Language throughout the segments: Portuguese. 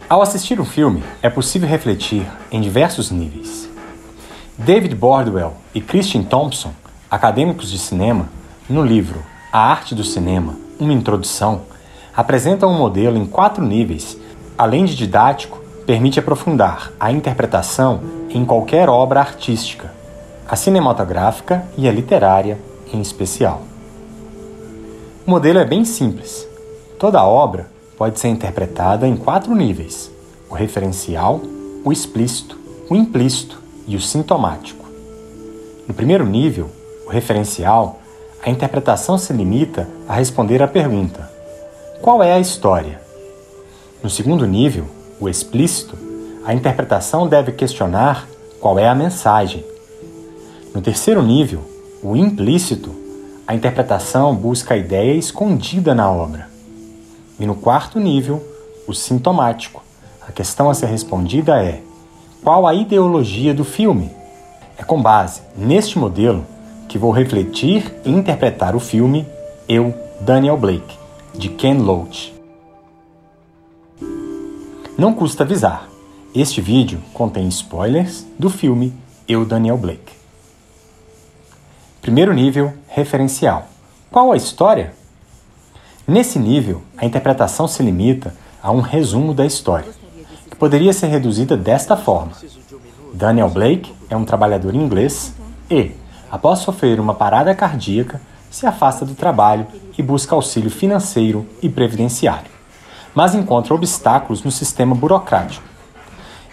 Ao assistir um filme, é possível refletir em diversos níveis. David Bordwell e Christian Thompson, acadêmicos de cinema, no livro A Arte do Cinema, uma introdução, apresentam um modelo em 4 níveis, além de didático, permite aprofundar a interpretação em qualquer obra artística, a cinematográfica e a literária em especial. O modelo é bem simples. Toda obra pode ser interpretada em 4 níveis: o referencial, o explícito, o implícito e o sintomático. No primeiro nível, o referencial, a interpretação se limita a responder à pergunta: qual é a história? No segundo nível, o explícito, a interpretação deve questionar qual é a mensagem. No terceiro nível, o implícito, a interpretação busca a ideia escondida na obra. E no quarto nível, o sintomático, a questão a ser respondida é: qual a ideologia do filme? É com base neste modelo que vou refletir e interpretar o filme Eu, Daniel Blake, de Ken Loach. Não custa avisar, este vídeo contém spoilers do filme Eu, Daniel Blake. Primeiro nível, referencial. Qual a história? Nesse nível, a interpretação se limita a um resumo da história, que poderia ser reduzida desta forma: Daniel Blake é um trabalhador inglês e, após sofrer uma parada cardíaca, se afasta do trabalho e busca auxílio financeiro e previdenciário, mas encontra obstáculos no sistema burocrático.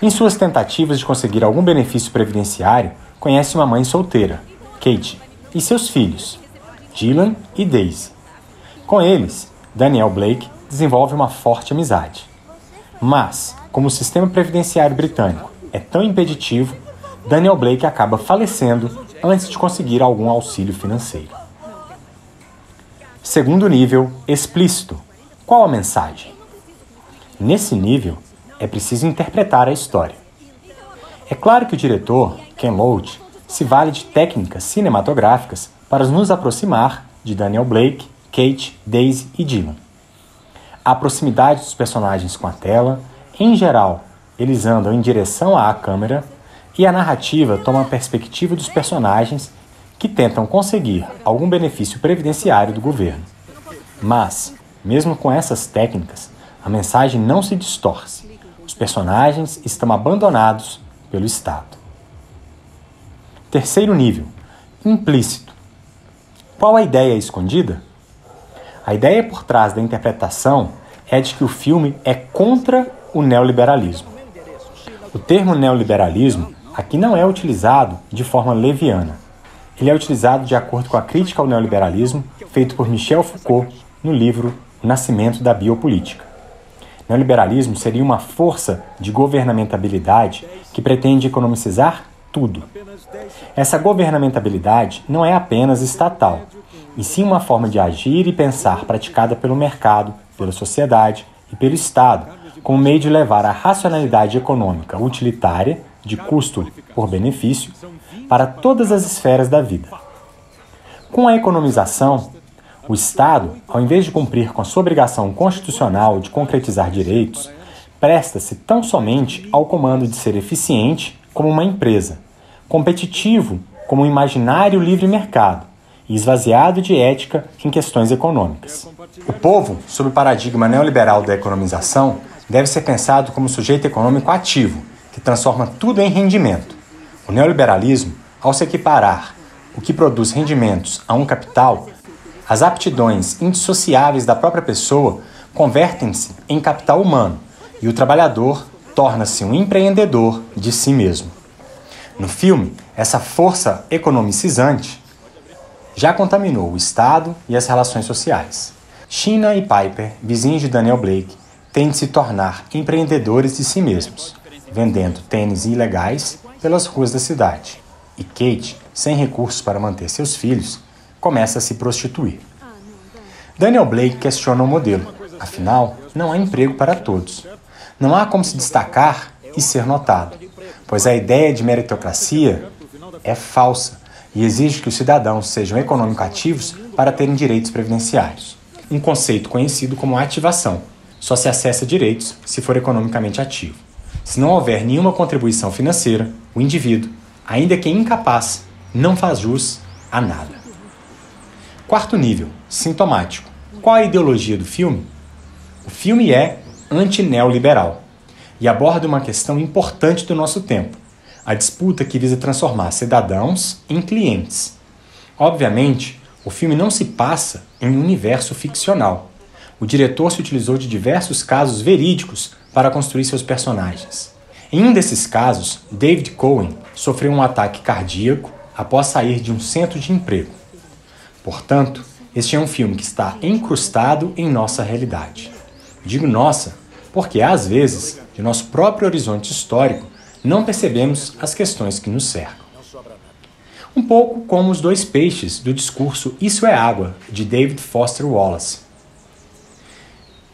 Em suas tentativas de conseguir algum benefício previdenciário, conhece uma mãe solteira, Kate, e seus filhos, Dylan e Daisy. Com eles, Daniel Blake desenvolve uma forte amizade. Mas, como o sistema previdenciário britânico é tão impeditivo, Daniel Blake acaba falecendo antes de conseguir algum auxílio financeiro. Segundo nível, explícito. Qual a mensagem? Nesse nível, é preciso interpretar a história. É claro que o diretor, Ken Loach, se vale de técnicas cinematográficas para nos aproximar de Daniel Blake, Kate, Daisy e Dylan. A proximidade dos personagens com a tela, em geral, eles andam em direção à câmera e a narrativa toma a perspectiva dos personagens que tentam conseguir algum benefício previdenciário do governo. Mas, mesmo com essas técnicas, a mensagem não se distorce. Os personagens estão abandonados pelo Estado. Terceiro nível, implícito. Qual a ideia escondida? A ideia por trás da interpretação é de que o filme é contra o neoliberalismo. O termo neoliberalismo aqui não é utilizado de forma leviana. Ele é utilizado de acordo com a crítica ao neoliberalismo feito por Michel Foucault no livro O Nascimento da Biopolítica. Neoliberalismo seria uma força de governamentabilidade que pretende economicizar tudo. Essa governamentabilidade não é apenas estatal, e sim uma forma de agir e pensar praticada pelo mercado, pela sociedade e pelo Estado, como meio de levar a racionalidade econômica utilitária, de custo por benefício, para todas as esferas da vida. Com a economização, o Estado, ao invés de cumprir com a sua obrigação constitucional de concretizar direitos, presta-se tão somente ao comando de ser eficiente como uma empresa, competitivo como um imaginário livre mercado e esvaziado de ética em questões econômicas. O povo, sob o paradigma neoliberal da economização, deve ser pensado como sujeito econômico ativo, que transforma tudo em rendimento. O neoliberalismo, ao se equiparar o que produz rendimentos a um capital, as aptidões indissociáveis da própria pessoa convertem-se em capital humano e o trabalhador torna-se um empreendedor de si mesmo. No filme, essa força economicizante já contaminou o Estado e as relações sociais. Sheena e Piper, vizinhos de Daniel Blake, têm de se tornar empreendedores de si mesmos, vendendo tênis ilegais pelas ruas da cidade. E Kate, sem recursos para manter seus filhos, começa a se prostituir. Daniel Blake questiona o modelo. Afinal, não há emprego para todos. Não há como se destacar e ser notado, pois a ideia de meritocracia é falsa e exige que os cidadãos sejam econômico ativos para terem direitos previdenciários, um conceito conhecido como ativação. só se acessa direitos se for economicamente ativo. Se não houver nenhuma contribuição financeira, o indivíduo, ainda que incapaz, não faz jus a nada. Quarto nível, sintomático. Qual a ideologia do filme? O filme é anti-neoliberal e aborda uma questão importante do nosso tempo, a disputa que visa transformar cidadãos em clientes. Obviamente, o filme não se passa em um universo ficcional. O diretor se utilizou de diversos casos verídicos para construir seus personagens. Em um desses casos, David Cohen sofreu um ataque cardíaco após sair de um centro de emprego. Portanto, este é um filme que está incrustado em nossa realidade. Digo nossa porque, às vezes, de nosso próprio horizonte histórico, não percebemos as questões que nos cercam. Um pouco como os dois peixes do discurso Isso é Água, de David Foster Wallace.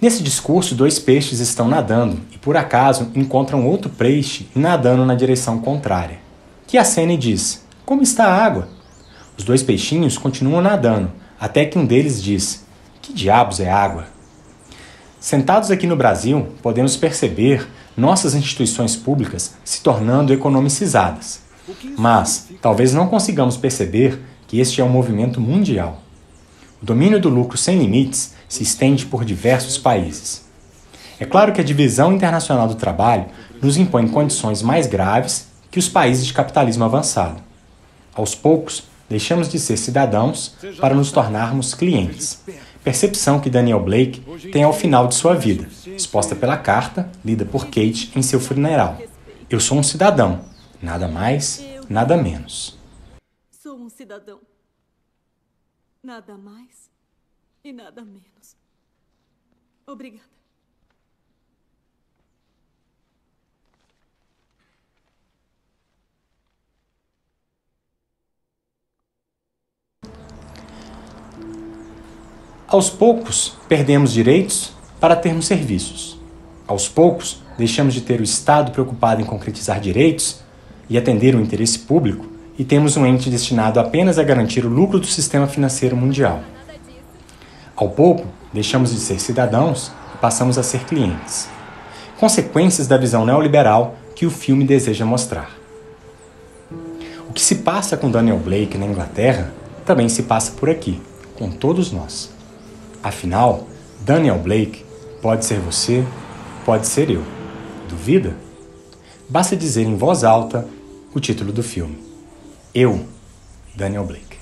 Nesse discurso, dois peixes estão nadando e, por acaso, encontram outro peixe nadando na direção contrária, que acena e diz: "Como está a água?" Os dois peixinhos continuam nadando, até que um deles diz: "Que diabos é água?" Sentados aqui no Brasil, podemos perceber nossas instituições públicas se tornando economicizadas. Mas talvez não consigamos perceber que este é um movimento mundial. O domínio do lucro sem limites se estende por diversos países. É claro que a divisão internacional do trabalho nos impõe condições mais graves que os países de capitalismo avançado. Aos poucos, deixamos de ser cidadãos para nos tornarmos clientes. Percepção que Daniel Blake tem ao final de sua vida, exposta pela carta lida por Kate em seu funeral. Eu sou um cidadão, nada mais, nada menos. Sou um cidadão, nada mais e nada menos. Obrigada. Aos poucos, perdemos direitos para termos serviços. Aos poucos, deixamos de ter o Estado preocupado em concretizar direitos e atender o interesse público e temos um ente destinado apenas a garantir o lucro do sistema financeiro mundial. Ao pouco, deixamos de ser cidadãos e passamos a ser clientes. Consequências da visão neoliberal que o filme deseja mostrar. O que se passa com Daniel Blake na Inglaterra também se passa por aqui, com todos nós. Afinal, Daniel Blake pode ser você, pode ser eu. Duvida? Basta dizer em voz alta o título do filme: Eu, Daniel Blake.